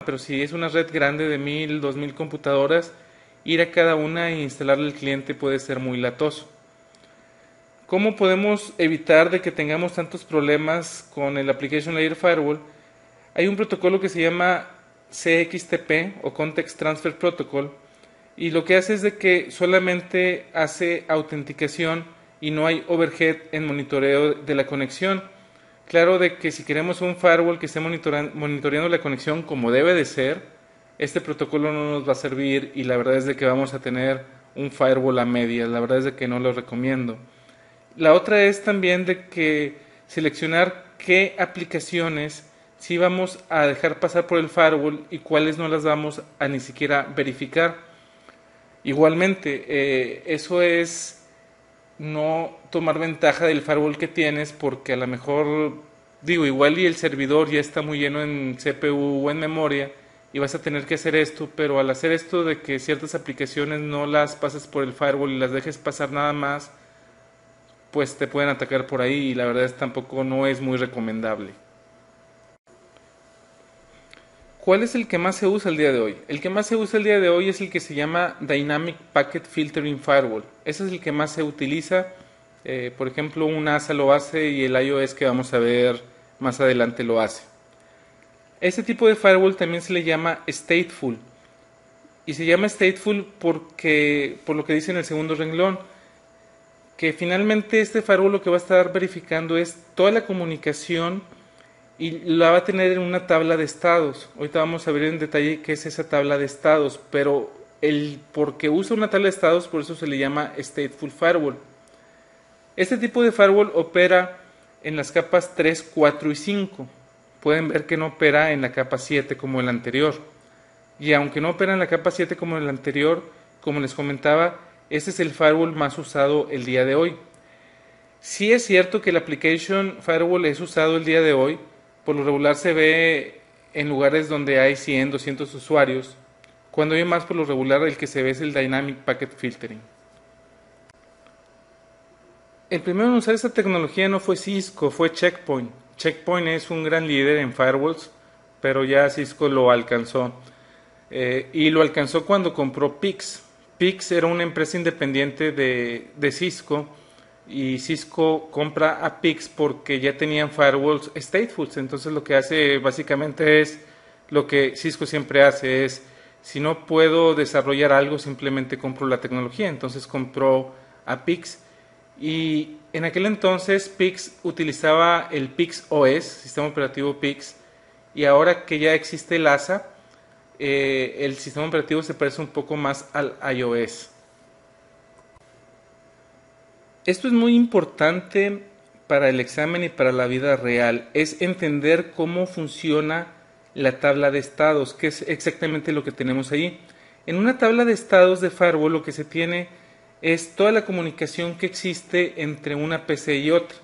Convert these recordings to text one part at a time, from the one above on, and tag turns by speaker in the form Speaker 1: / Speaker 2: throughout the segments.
Speaker 1: pero si es una red grande de 1000, 2000 computadoras, ir a cada una e instalarle al cliente puede ser muy latoso. ¿Cómo podemos evitar de que tengamos tantos problemas con el Application Layer Firewall? Hay un protocolo que se llama CXTP o Context Transfer Protocol, y lo que hace es de que solamente hace autenticación y no hay overhead en monitoreo de la conexión. Claro de que si queremos un firewall que esté monitoreando la conexión como debe de ser, este protocolo no nos va a servir, y la verdad es de que vamos a tener un firewall a medias. La verdad es de que no lo recomiendo. La otra es también de que seleccionar qué aplicaciones sí vamos a dejar pasar por el firewall y cuáles no las vamos a ni siquiera verificar. Igualmente, eso es no tomar ventaja del firewall que tienes, porque a lo mejor, digo, igual y el servidor ya está muy lleno en CPU o en memoria y vas a tener que hacer esto, pero al hacer esto de que ciertas aplicaciones no las pases por el firewall y las dejes pasar nada más, pues te pueden atacar por ahí, y la verdad es tampoco no es muy recomendable. ¿Cuál es el que más se usa el día de hoy? El que más se usa el día de hoy es el que se llama Dynamic Packet Filtering Firewall. Ese es el que más se utiliza. Por ejemplo, un ASA lo hace y el iOS que vamos a ver más adelante lo hace. Este tipo de firewall también se le llama stateful. Y se llama stateful porque, por lo que dice en el segundo renglón, que finalmente este firewall lo que va a estar verificando es toda la comunicación y la va a tener en una tabla de estados. Ahorita vamos a ver en detalle qué es esa tabla de estados, pero porque usa una tabla de estados, por eso se le llama stateful firewall. Este tipo de firewall opera en las capas 3, 4 y 5. Pueden ver que no opera en la capa 7 como el anterior. Y aunque no opera en la capa 7 como el anterior, como les comentaba, este es el firewall más usado el día de hoy. Sí es cierto que el Application Firewall es usado el día de hoy. Por lo regular se ve en lugares donde hay 100, 200 usuarios. Cuando hay más, por lo regular el que se ve es el Dynamic Packet Filtering. El primero en usar esta tecnología no fue Cisco, fue Check Point. Check Point es un gran líder en firewalls, pero ya Cisco lo alcanzó. Y lo alcanzó cuando compró Pix. Pix era una empresa independiente de Cisco, y Cisco compra a Pix porque ya tenían firewalls stateful. Entonces lo que hace básicamente es lo que Cisco siempre hace, es si no puedo desarrollar algo, simplemente compro la tecnología. Entonces compró a Pix, y en aquel entonces Pix utilizaba el Pix OS, sistema operativo Pix, y ahora que ya existe el ASA, el sistema operativo se parece un poco más al iOS. Esto es muy importante para el examen y para la vida real, es entender cómo funciona la tabla de estados, que es exactamente lo que tenemos ahí. En una tabla de estados de firewall lo que se tiene es toda la comunicación que existe entre una PC y otra,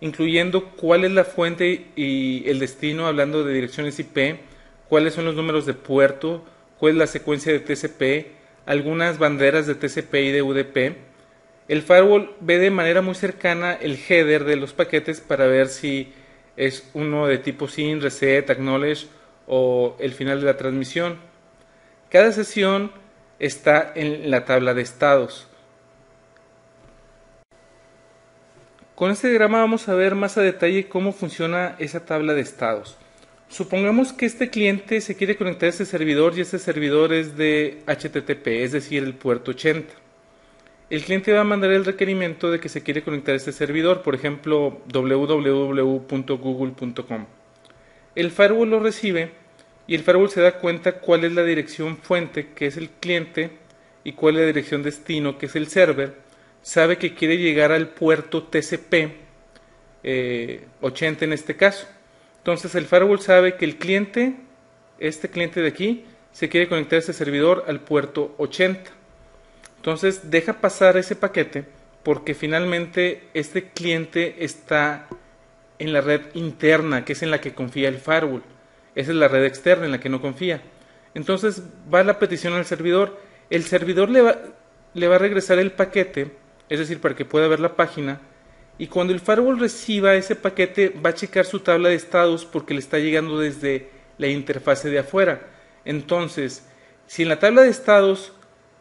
Speaker 1: incluyendo cuál es la fuente y el destino, hablando de direcciones IP, cuáles son los números de puerto, cuál es la secuencia de TCP, algunas banderas de TCP y de UDP. El firewall ve de manera muy cercana el header de los paquetes para ver si es uno de tipo SYN, reset, acknowledge o el final de la transmisión. Cada sesión está en la tabla de estados. Con este diagrama vamos a ver más a detalle cómo funciona esa tabla de estados. Supongamos que este cliente se quiere conectar a este servidor y este servidor es de HTTP, es decir, el puerto 80. El cliente va a mandar el requerimiento de que se quiere conectar a este servidor, por ejemplo, www.google.com. El firewall lo recibe y el firewall se da cuenta cuál es la dirección fuente, que es el cliente, y cuál es la dirección destino, que es el server. Sabe que quiere llegar al puerto TCP 80 en este caso. Entonces el firewall sabe que el cliente, este cliente de aquí, se quiere conectar a este servidor al puerto 80. Entonces deja pasar ese paquete porque finalmente este cliente está en la red interna, que es en la que confía el firewall. Esa es la red externa en la que no confía. Entonces va la petición al servidor. El servidor le va a regresar el paquete, es decir, para que pueda ver la página. Y cuando el firewall reciba ese paquete, va a checar su tabla de estados porque le está llegando desde la interfase de afuera. Entonces, si en la tabla de estados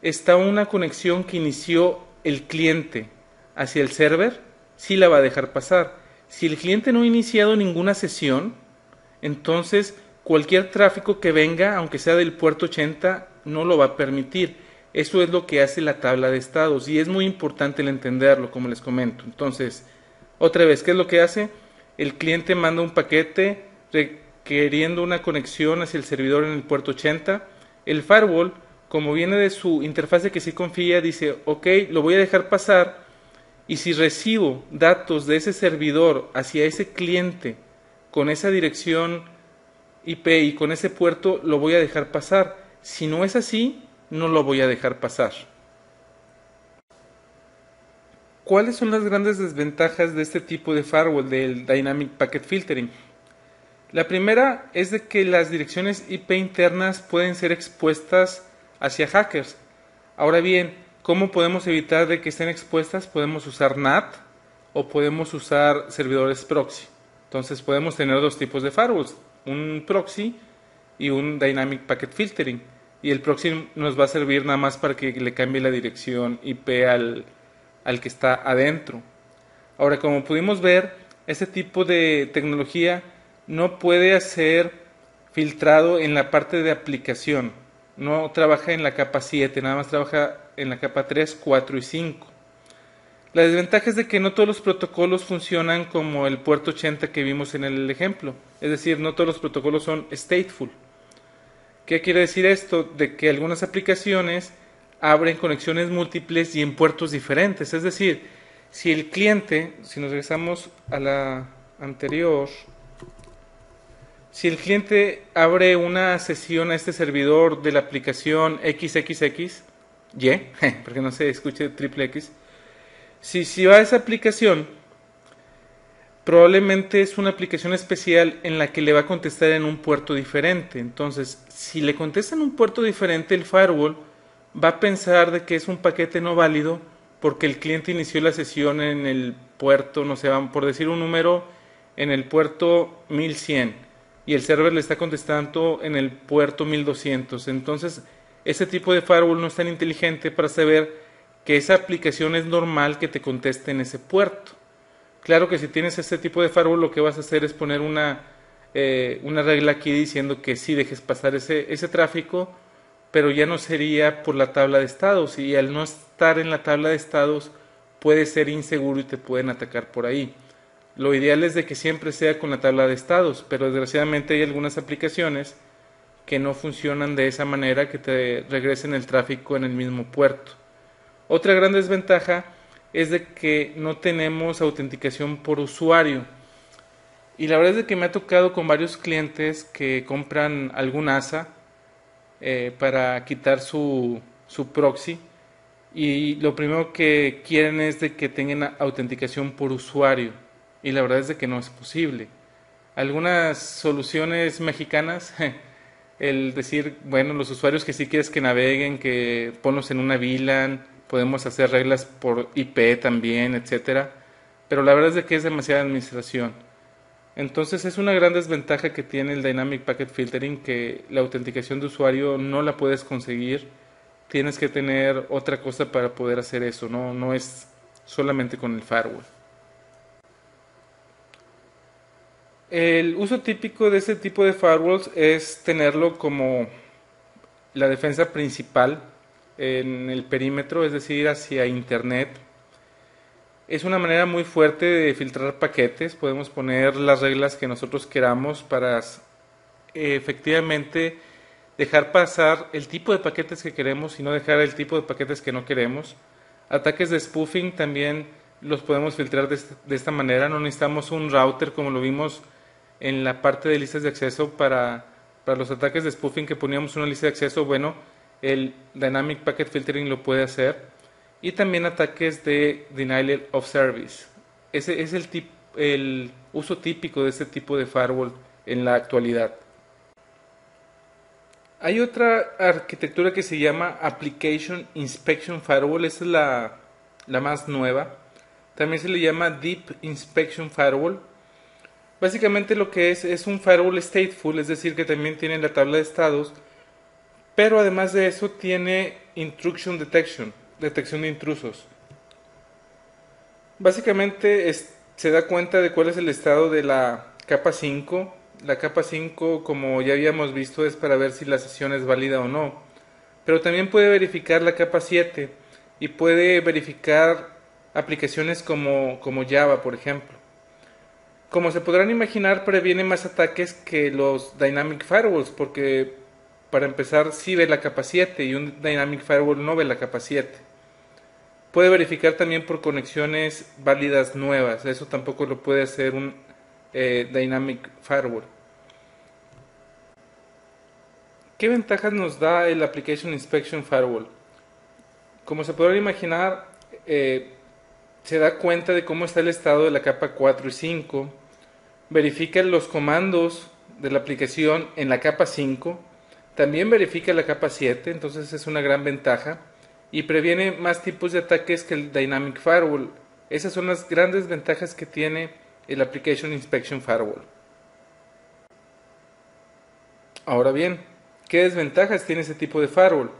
Speaker 1: está una conexión que inició el cliente hacia el server, sí la va a dejar pasar. Si el cliente no ha iniciado ninguna sesión, entonces cualquier tráfico que venga, aunque sea del puerto 80, no lo va a permitir. Eso es lo que hace la tabla de estados y es muy importante el entenderlo, como les comento. Entonces, otra vez, ¿qué es lo que hace? El cliente manda un paquete requiriendo una conexión hacia el servidor en el puerto 80. El firewall, como viene de su interfaz de que sí confía, dice, ok, lo voy a dejar pasar, y si recibo datos de ese servidor hacia ese cliente con esa dirección IP y con ese puerto, lo voy a dejar pasar. Si no es así, no lo voy a dejar pasar. ¿Cuáles son las grandes desventajas de este tipo de firewall, del Dynamic Packet Filtering? La primera es de que las direcciones IP internas pueden ser expuestas hacia hackers. Ahora bien, ¿cómo podemos evitar de que estén expuestas? Podemos usar NAT o podemos usar servidores proxy. Entonces podemos tener dos tipos de firewalls, un proxy y un Dynamic Packet Filtering. Y el proxy nos va a servir nada más para que le cambie la dirección IP al que está adentro. Ahora, como pudimos ver, este tipo de tecnología no puede ser filtrado en la parte de aplicación. No trabaja en la capa 7, nada más trabaja en la capa 3, 4 y 5. La desventaja es de que no todos los protocolos funcionan como el puerto 80 que vimos en el ejemplo. Es decir, no todos los protocolos son stateful. ¿Qué quiere decir esto? De que algunas aplicaciones abren conexiones múltiples y en puertos diferentes. Es decir, si el cliente, si nos regresamos a la anterior, si el cliente abre una sesión a este servidor de la aplicación XXX, porque no se escuche triple X, si va a esa aplicación, probablemente es una aplicación especial en la que le va a contestar en un puerto diferente. Entonces, si le contesta en un puerto diferente, el firewall va a pensar de que es un paquete no válido porque el cliente inició la sesión en el puerto, no sé, por decir un número, en el puerto 1100 y el server le está contestando en el puerto 1200. Entonces, ese tipo de firewall no es tan inteligente para saber que esa aplicación es normal que te conteste en ese puerto. Claro que si tienes este tipo de firewall, lo que vas a hacer es poner una regla aquí diciendo que sí dejes pasar ese tráfico, pero ya no sería por la tabla de estados, y al no estar en la tabla de estados puede ser inseguro y te pueden atacar por ahí. Lo ideal es de que siempre sea con la tabla de estados, pero desgraciadamente hay algunas aplicaciones que no funcionan de esa manera, que te regresen el tráfico en el mismo puerto. Otra gran desventaja es de que no tenemos autenticación por usuario. Y la verdad es de que me ha tocado con varios clientes que compran algún ASA para quitar su proxy, y lo primero que quieren es de que tengan autenticación por usuario, y la verdad es de que no es posible. Algunas soluciones mexicanas el decir, bueno, los usuarios que sí quieres que naveguen, que ponlos en una VLAN, podemos hacer reglas por IP también, etcétera, pero la verdad es de que es demasiada administración. Entonces es una gran desventaja que tiene el Dynamic Packet Filtering, que la autenticación de usuario no la puedes conseguir, tienes que tener otra cosa para poder hacer eso, no es solamente con el firewall. El uso típico de este tipo de firewalls es tenerlo como la defensa principal en el perímetro, es decir, hacia internet. Es una manera muy fuerte de filtrar paquetes. Podemos poner las reglas que nosotros queramos para efectivamente dejar pasar el tipo de paquetes que queremos y no dejar el tipo de paquetes que no queremos. Ataques de spoofing también los podemos filtrar de esta manera. No necesitamos un router como lo vimos en la parte de listas de acceso para los ataques de spoofing, que poníamos una lista de acceso. Bueno, el Dynamic Packet Filtering lo puede hacer. Y también ataques de Denial of Service. Ese es el uso típico de este tipo de firewall en la actualidad. Hay otra arquitectura que se llama Application Inspection Firewall. Esa es la más nueva. También se le llama Deep Inspection Firewall. Básicamente lo que es un firewall stateful, es decir, que también tiene la tabla de estados, pero además de eso tiene Intrusion Detection, detección de intrusos. Básicamente se da cuenta de cuál es el estado de la capa 5. La capa 5, como ya habíamos visto, es para ver si la sesión es válida o no. Pero también puede verificar la capa 7 y puede verificar aplicaciones como Java, por ejemplo. Como se podrán imaginar, previene más ataques que los Dynamic Firewalls, porque para empezar sí ve la capa 7 y un Dynamic Firewall no ve la capa 7. Puede verificar también por conexiones válidas nuevas, eso tampoco lo puede hacer un Dynamic Firewall. ¿Qué ventajas nos da el Application Inspection Firewall? Como se podrán imaginar, se da cuenta de cómo está el estado de la capa 4 y 5, verifica los comandos de la aplicación en la capa 5, también verifica la capa 7, entonces es una gran ventaja, y previene más tipos de ataques que el Dynamic Firewall. Esas son las grandes ventajas que tiene el Application Inspection Firewall. Ahora bien, ¿qué desventajas tiene ese tipo de firewall?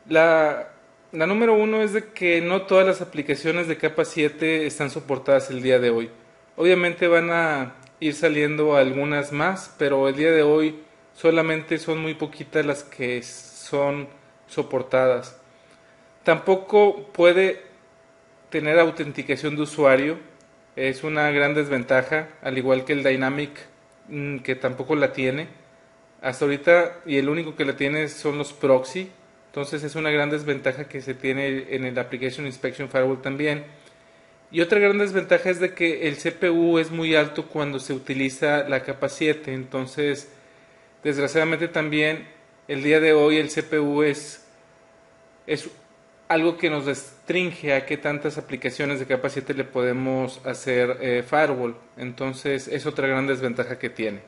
Speaker 1: La número uno es de que no todas las aplicaciones de capa 7 están soportadas el día de hoy. Obviamente van a ir saliendo algunas más, pero el día de hoy solamente son muy poquitas las que son soportadas. Tampoco puede tener autenticación de usuario, es una gran desventaja, al igual que el Dynamic, que tampoco la tiene. Hasta ahorita, y el único que la tiene son los proxy, entonces es una gran desventaja que se tiene en el Application Inspection Firewall también. Y otra gran desventaja es de que el CPU es muy alto cuando se utiliza la capa 7, entonces desgraciadamente también el día de hoy el CPU es algo que nos restringe a qué tantas aplicaciones de capa 7 le podemos hacer firewall, entonces es otra gran desventaja que tiene.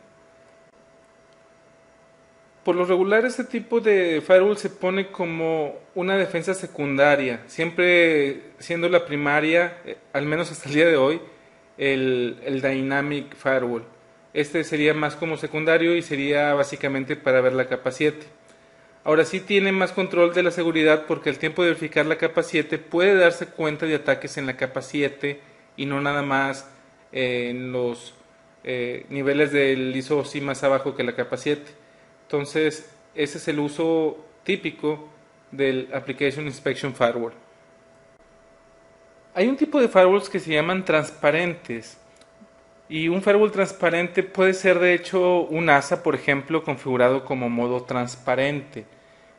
Speaker 1: Por lo regular este tipo de firewall se pone como una defensa secundaria, siempre siendo la primaria, al menos hasta el día de hoy, el Dynamic Firewall. Este sería más como secundario y sería básicamente para ver la capa 7. Ahora sí tiene más control de la seguridad porque al tiempo de verificar la capa 7 puede darse cuenta de ataques en la capa 7 y no nada más en los niveles del ISO-C más abajo que la capa 7. Entonces, ese es el uso típico del Application Inspection Firewall. Hay un tipo de firewalls que se llaman transparentes. Y un firewall transparente puede ser de hecho un ASA, por ejemplo, configurado como modo transparente.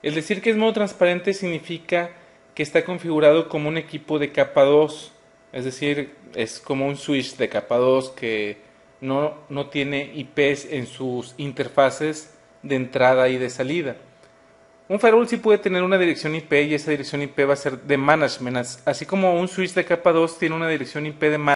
Speaker 1: El decir que es modo transparente significa que está configurado como un equipo de capa 2. Es decir, es como un switch de capa 2 que no tiene IPs en sus interfaces de entrada y de salida. Un firewall sí puede tener una dirección IP y esa dirección IP va a ser de management, así como un switch de capa 2 tiene una dirección IP de management.